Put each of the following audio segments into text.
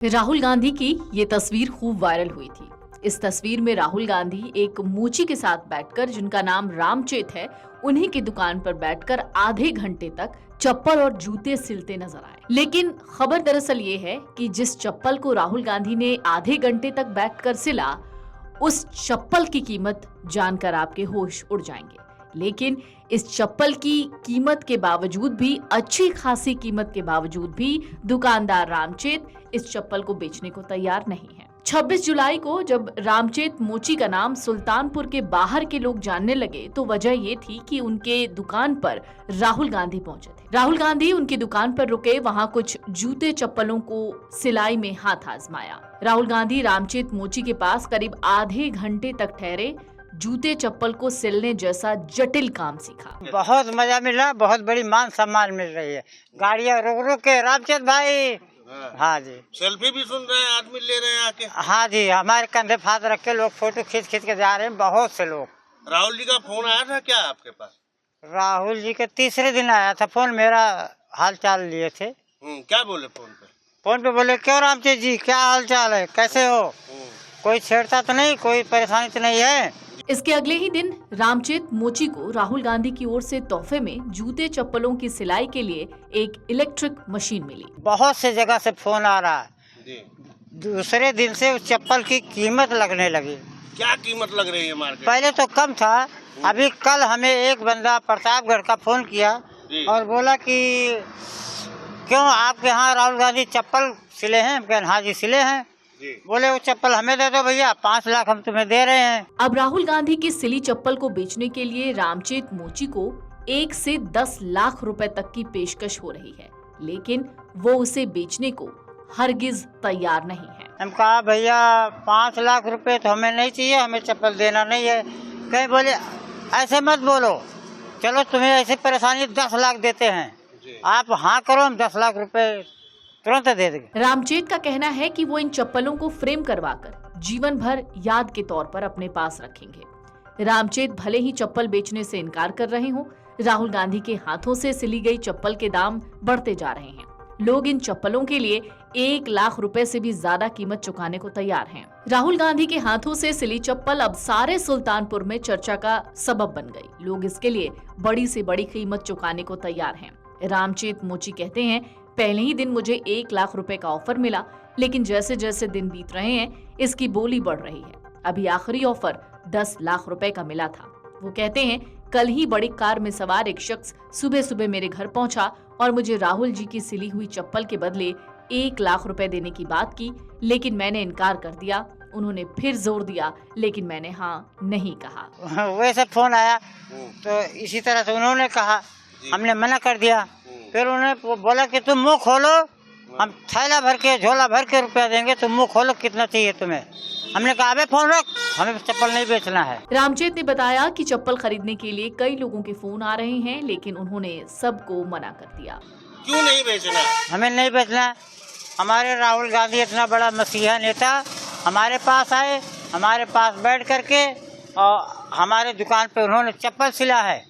राहुल गांधी की ये तस्वीर खूब वायरल हुई थी। इस तस्वीर में राहुल गांधी एक मोची के साथ बैठकर, जिनका नाम रामचेत है, उन्हीं की दुकान पर बैठकर आधे घंटे तक चप्पल और जूते सिलते नजर आए। लेकिन खबर दरअसल ये है कि जिस चप्पल को राहुल गांधी ने आधे घंटे तक बैठकर सिला, उस चप्पल की कीमत जानकर आपके होश उड़ जाएंगे। लेकिन इस चप्पल की कीमत के बावजूद भी, अच्छी खासी कीमत के बावजूद भी, दुकानदार रामचेत इस चप्पल को बेचने को तैयार नहीं है। 26 जुलाई को जब रामचेत मोची का नाम सुल्तानपुर के बाहर के लोग जानने लगे, तो वजह ये थी कि उनके दुकान पर राहुल गांधी पहुंचे थे। राहुल गांधी उनकी दुकान पर रुके, वहां कुछ जूते चप्पलों को सिलाई में हाथ आजमाया। राहुल गांधी रामचेत मोची के पास करीब आधे घंटे तक ठहरे, जूते चप्पल को सिलने जैसा जटिल काम सीखा। बहुत मजा मिला, बहुत बड़ी मान सम्मान मिल रही है। गाड़ियाँ रुक रुक के रामचंद भाई, हाँ जी, सेल्फी भी सुन रहे हैं, आदमी ले रहे हैं आके। हाँ जी, हमारे कंधे हाथ रख के लोग फोटो खींच खींच के जा रहे हैं, बहुत से लोग। राहुल जी का फोन आया था क्या आपके पास? राहुल जी के तीसरे दिन आया था फोन, मेरा हाल चाल लिए थे। क्या बोले फोन पे? फोन पे बोले, क्यों रामचंद जी, क्या हाल चाल है, कैसे हो? कोई छेड़ता तो नहीं, कोई परेशानी तो नहीं है? इसके अगले ही दिन रामचेत मोची को राहुल गांधी की ओर से तोहफे में जूते चप्पलों की सिलाई के लिए एक इलेक्ट्रिक मशीन मिली। बहुत से जगह से फोन आ रहा है जी। दूसरे दिन से उस चप्पल की कीमत लगने लगी। क्या कीमत लग रही है मार्केट? पहले तो कम था, अभी कल हमें एक बंदा प्रतापगढ़ का फोन किया और बोला कि क्यों आपके यहाँ राहुल गांधी चप्पल सिले हैं? हम कहें हाँ जी सिले हैं। बोले वो चप्पल हमें दे दो भैया, 5 लाख हम तुम्हें दे रहे हैं। अब राहुल गांधी की सिली चप्पल को बेचने के लिए रामचेत मोची को 1 से 10 लाख रुपए तक की पेशकश हो रही है, लेकिन वो उसे बेचने को हरगिज तैयार नहीं है। हम कहा भैया 5 लाख रुपए तो हमें नहीं चाहिए, हमें चप्पल देना नहीं है। कहीं बोले ऐसे मत बोलो, चलो तुम्हें ऐसी परेशानी 10 लाख देते हैं, आप हाँ करो, हम 10 लाख रुपए तुरंत दे देंगे। रामचेत का कहना है कि वो इन चप्पलों को फ्रेम करवाकर जीवन भर याद के तौर पर अपने पास रखेंगे। रामचेत भले ही चप्पल बेचने से इनकार कर रहे हों, राहुल गांधी के हाथों से सिली गई चप्पल के दाम बढ़ते जा रहे हैं। लोग इन चप्पलों के लिए 1 लाख रुपए से भी ज्यादा कीमत चुकाने को तैयार हैं। राहुल गांधी के हाथों से सिली चप्पल अब सारे सुल्तानपुर में चर्चा का सबब बन गई। लोग इसके लिए बड़ी से बड़ी कीमत चुकाने को तैयार हैं। रामचेत मोची कहते हैं, पहले ही दिन मुझे 1 लाख रुपए का ऑफर मिला, लेकिन जैसे जैसे दिन बीत रहे हैं इसकी बोली बढ़ रही है। अभी आखिरी ऑफर 10 लाख रुपए का मिला था। वो कहते हैं, कल ही बड़ी कार में सवार एक शख्स सुबह सुबह मेरे घर पहुंचा और मुझे राहुल जी की सिली हुई चप्पल के बदले 1 लाख रुपए देने की बात की, लेकिन मैंने इनकार कर दिया। उन्होंने फिर जोर दिया, लेकिन मैंने हाँ नहीं कहा। वैसे फोन आया तो इसी तरह से उन्होंने कहा, हमने मना कर दिया। फिर उन्होंने बोला कि तुम मुंह खोलो, हम थैला भर के झोला भर के रुपया देंगे, तुम मुंह खोलो, कितना चाहिए तुम्हें? हमने कहा अबे फोन रख, हमें चप्पल नहीं बेचना है। रामचेत ने बताया कि चप्पल खरीदने के लिए कई लोगों के फोन आ रहे हैं, लेकिन उन्होंने सबको मना कर दिया। क्यों नहीं बेचना? हमें नहीं बेचना है। हमारे राहुल गांधी इतना बड़ा मसीहा नेता हमारे पास आए, हमारे पास बैठ करके और हमारे दुकान पे उन्होंने चप्पल सिला है,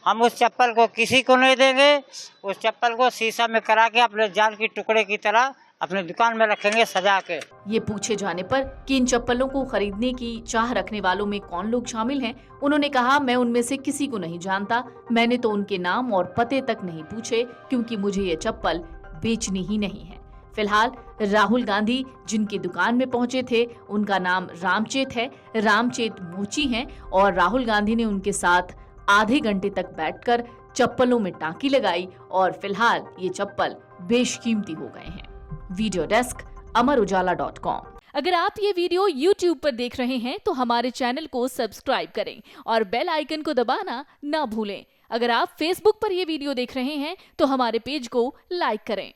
हम उस चप्पल को किसी को नहीं देंगे। उस चप्पल को शीशा में करा के अपने जान की टुकड़े की तरह अपने दुकान में रखेंगे सजा के। ये पूछे जाने पर कि इन चप्पलों को खरीदने की चाह रखने वालों में कौन लोग शामिल हैं, उन्होंने कहा, मैं उनमें से किसी को नहीं जानता। मैंने तो उनके नाम और पते तक नहीं पूछे, क्योंकि मुझे ये चप्पल बेचनी ही नहीं है। फिलहाल राहुल गांधी जिनकी दुकान में पहुंचे थे, उनका नाम रामचेत है, रामचेत मोची हैं, और राहुल गांधी ने उनके साथ आधे घंटे तक बैठकर चप्पलों में टांकी लगाई और फिलहाल ये चप्पल बेशकीमती हो गए हैं। Video desk अमरउजाला.com। अगर आप ये वीडियो YouTube पर देख रहे हैं तो हमारे चैनल को सब्सक्राइब करें और बेल आइकन को दबाना ना भूलें। अगर आप Facebook पर ये वीडियो देख रहे हैं तो हमारे पेज को लाइक करें।